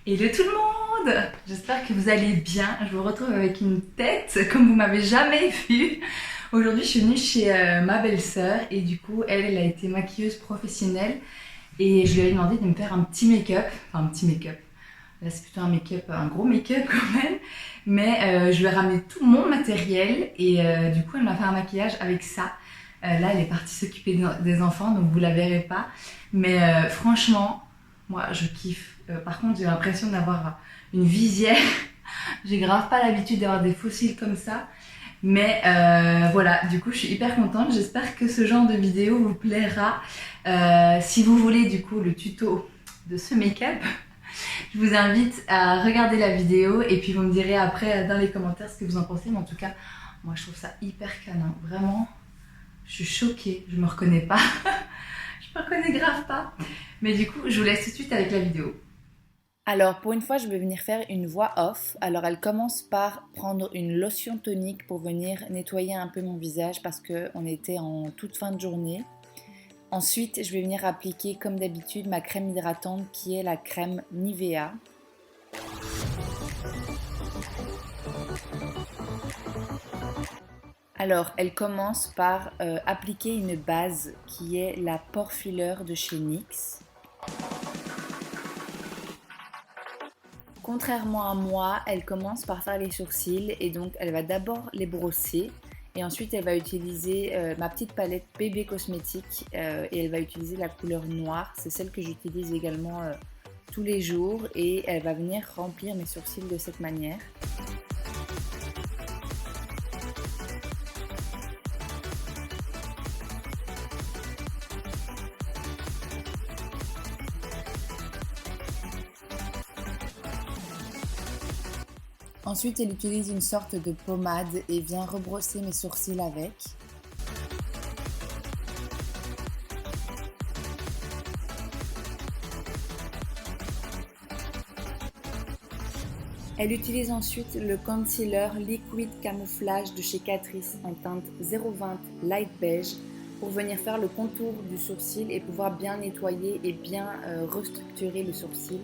Hello tout le monde! J'espère que vous allez bien. Je vous retrouve avec une tête comme vous m'avez jamais vue. Aujourd'hui, je suis venue chez ma belle-sœur et du coup, elle a été maquilleuse professionnelle et je lui ai demandé de me faire un petit make-up. Enfin, un petit make-up. Là, c'est plutôt un make-up, un gros make-up quand même. Mais je lui ai ramené tout mon matériel et du coup, elle m'a fait un maquillage avec ça. Là, elle est partie s'occuper des enfants, donc vous la verrez pas. Mais franchement, moi, je kiffe. Par contre, j'ai l'impression d'avoir une visière. J'ai grave pas l'habitude d'avoir des fossiles comme ça. Mais voilà, du coup, je suis hyper contente. J'espère que ce genre de vidéo vous plaira. Si vous voulez, du coup, le tuto de ce make-up, je vous invite à regarder la vidéo et puis vous me direz après dans les commentaires ce que vous en pensez. Mais en tout cas, moi, je trouve ça hyper canon. Vraiment, je suis choquée. Je me reconnais pas. Je me reconnais grave pas. Mais du coup, je vous laisse tout de suite avec la vidéo. Alors, pour une fois, je vais venir faire une voix off. Alors, elle commence par prendre une lotion tonique pour venir nettoyer un peu mon visage parce qu'on était en toute fin de journée. Ensuite, je vais venir appliquer, comme d'habitude, ma crème hydratante qui est la crème Nivea. Alors, elle commence par appliquer une base qui est la Pore Filler de chez NYX. Contrairement à moi, elle commence par faire les sourcils et donc elle va d'abord les brosser et ensuite elle va utiliser ma petite palette BB Cosmétiques et elle va utiliser la couleur noire. C'est celle que j'utilise également tous les jours et elle va venir remplir mes sourcils de cette manière. Ensuite, elle utilise une sorte de pommade et vient rebrosser mes sourcils avec. Elle utilise ensuite le concealer Liquid Camouflage de chez Catrice en teinte 020 Light Beige pour venir faire le contour du sourcil et pouvoir bien nettoyer et bien restructurer le sourcil.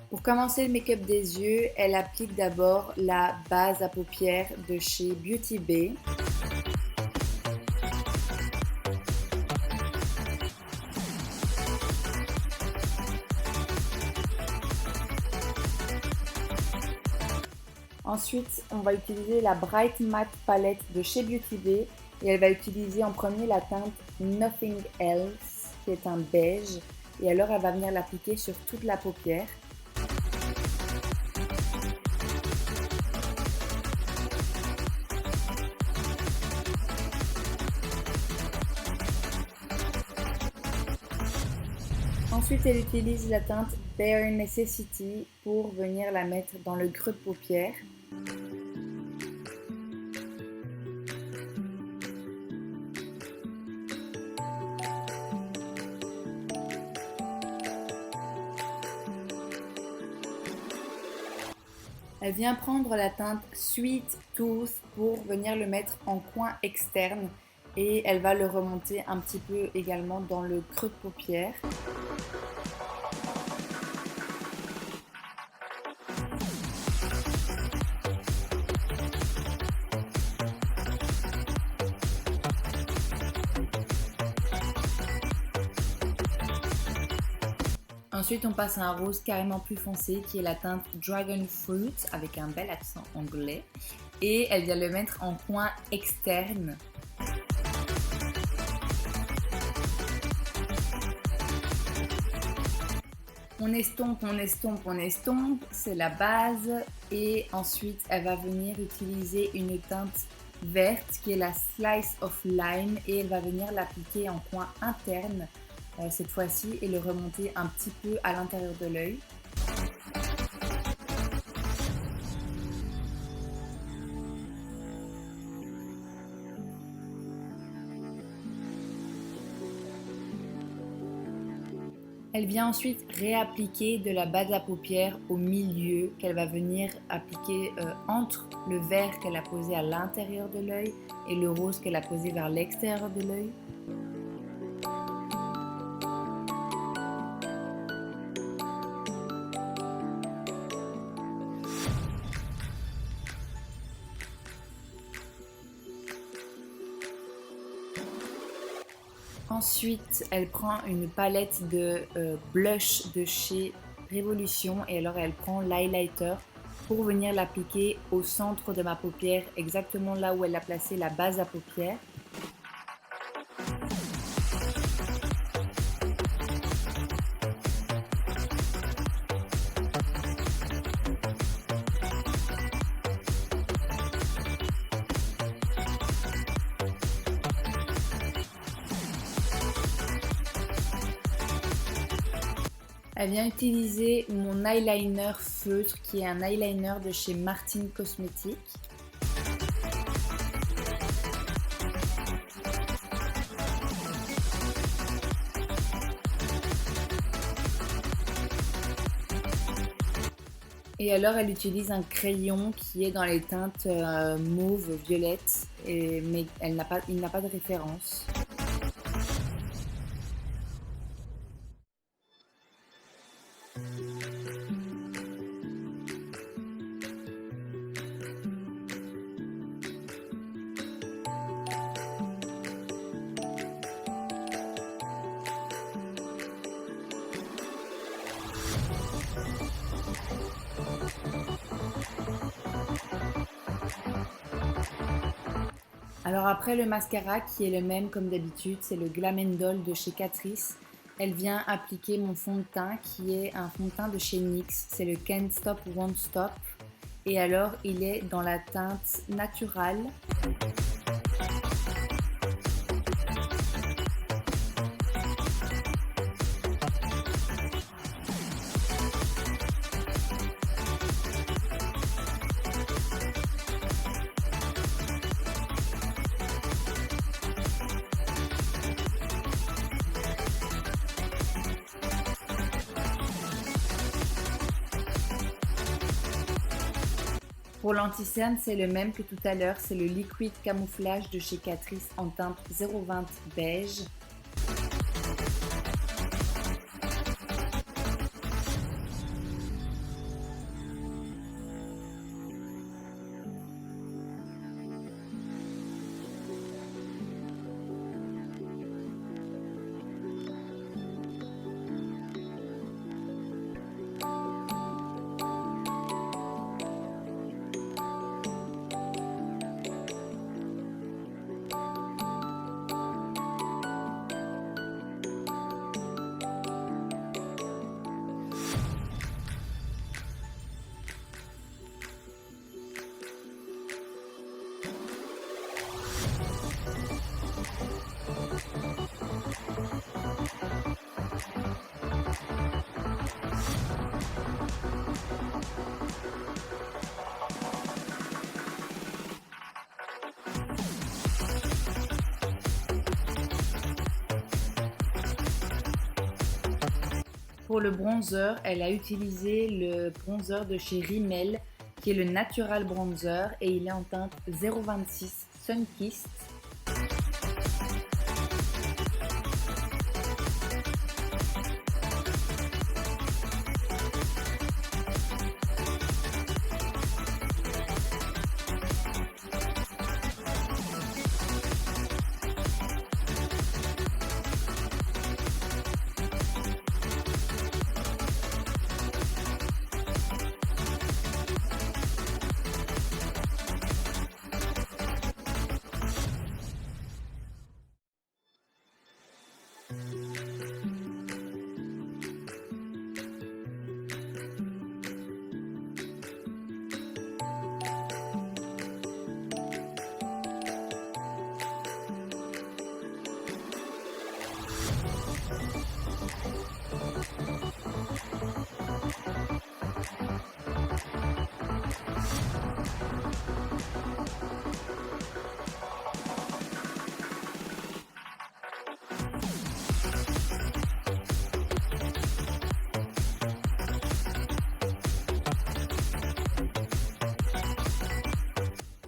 Pour commencer le make-up des yeux, elle applique d'abord la base à paupières de chez Beauty Bay. Ensuite, on va utiliser la Bright Matte Palette de chez Beauty Bay et elle va utiliser en premier la teinte Nothing Else qui est un beige et alors elle va venir l'appliquer sur toute la paupière. Ensuite, elle utilise la teinte Bare Necessity pour venir la mettre dans le creux de paupière. Elle vient prendre la teinte Sweet Tooth pour venir le mettre en coin externe et elle va le remonter un petit peu également dans le creux de paupière. Ensuite, on passe à un rose carrément plus foncé qui est la teinte Dragon Fruit avec un bel accent anglais. Et elle vient le mettre en coin externe. On estompe, on estompe, on estompe, c'est la base. Et ensuite, elle va venir utiliser une teinte verte qui est la Slice of Lime et elle va venir l'appliquer en coin interne cette fois-ci et le remonter un petit peu à l'intérieur de l'œil. Elle vient ensuite réappliquer de la base à paupières au milieu qu'elle va venir appliquer entre le vert qu'elle a posé à l'intérieur de l'œil et le rose qu'elle a posé vers l'extérieur de l'œil. Ensuite, elle prend une palette de blush de chez Révolution et alors elle prend l'highlighter pour venir l'appliquer au centre de ma paupière, exactement là où elle a placé la base à paupières. Elle vient utiliser mon eyeliner feutre qui est un eyeliner de chez Martin Cosmetics. Et alors elle utilise un crayon qui est dans les teintes mauve, violette, mais il n'a pas de référence. Alors après le mascara qui est le même comme d'habitude, c'est le Glam Doll de chez Catrice. Elle vient appliquer mon fond de teint qui est un fond de teint de chez NYX, c'est le Can't Stop Won't Stop. Et alors il est dans la teinte naturale. Pour l'anti-cerne, c'est le même que tout à l'heure, c'est le Liquid Camouflage de chez Catrice en teinte 020 beige. Pour le bronzer, elle a utilisé le bronzer de chez Rimmel qui est le Natural Bronzer et il est en teinte 026 Sunkissed.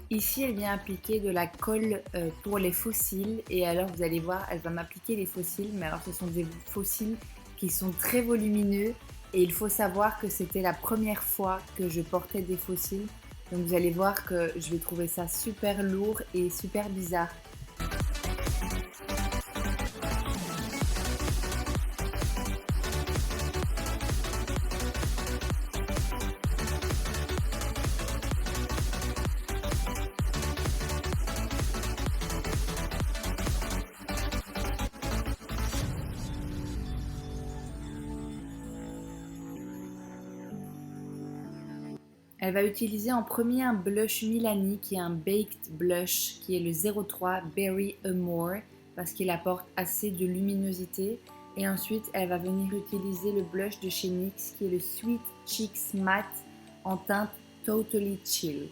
Ici, elle vient appliquer de la colle pour les fossiles et alors vous allez voir, elle va m'appliquer les fossiles, mais alors ce sont des fossiles qui sont très volumineux et il faut savoir que c'était la première fois que je portais des fossiles. Donc vous allez voir que je vais trouver ça super lourd et super bizarre. Elle va utiliser en premier un blush Milani qui est un Baked Blush qui est le 03 Berry Amore parce qu'il apporte assez de luminosité. Et ensuite, elle va venir utiliser le blush de chez NYX qui est le Sweet Cheeks Matte en teinte Totally Chill.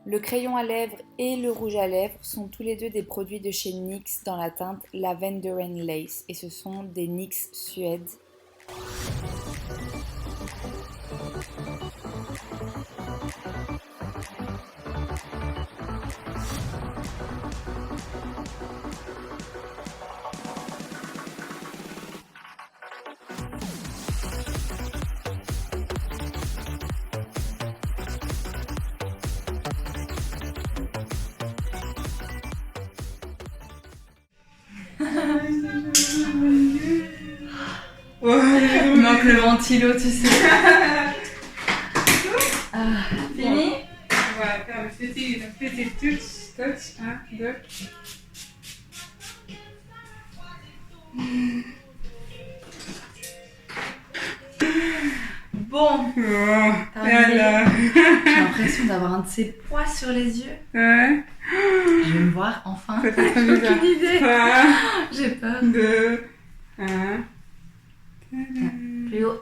Le crayon à lèvres et le rouge à lèvres sont tous les deux des produits de chez NYX dans la teinte Lavender and Lace et ce sont des NYX Suède. Il manque le ventilo, tu sais. Fini? On va faire une petite touch. 1, 2. Bon, Voilà. j'ai l'impression d'avoir un de ces poids sur les yeux. Ouais. Je vais me voir enfin. Ça fait très J'ai bizarre. aucune idée. 3, J'ai peur. 2, 1. Plus haut.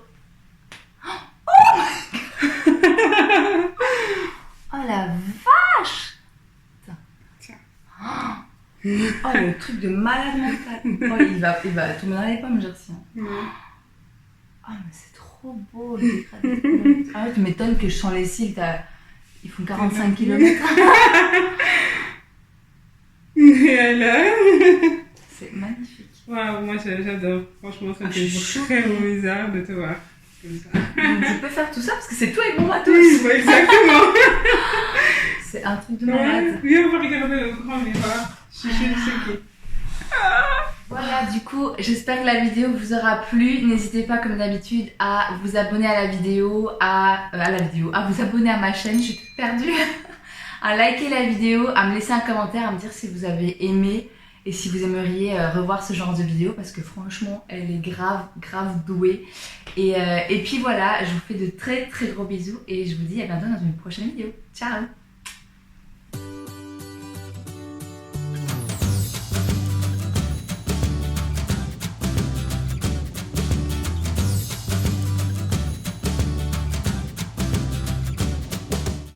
Oh la vache! Tiens. Oh le truc de malade mental. Oh, il va tomber dans les pommes, j'ai reçu. Oh mais c'est trop beau le dégradé. Ah ouais, tu m'étonnes que je sens les cils, ils font 45 km. Et alors? C'est magnifique. Waouh, moi j'adore. Franchement, ça me Ah, fait je suis très choquée. bizarre de te voir comme ça. Donc, je peux faire tout ça parce que c'est tout avec mon matos. Oui, bah, exactement. C'est un truc de Ouais, malade. viens, on va regarder le grand miroir. Je suis choquée. Voilà, du coup, j'espère que la vidéo vous aura plu. N'hésitez pas, comme d'habitude, à vous abonner à la vidéo, à vous abonner à ma chaîne, je suis toute perdue, à liker la vidéo, à me laisser un commentaire, à me dire si vous avez aimé et si vous aimeriez revoir ce genre de vidéo parce que franchement, elle est grave douée. Et puis voilà, je vous fais de très gros bisous et je vous dis à bientôt dans une prochaine vidéo. Ciao!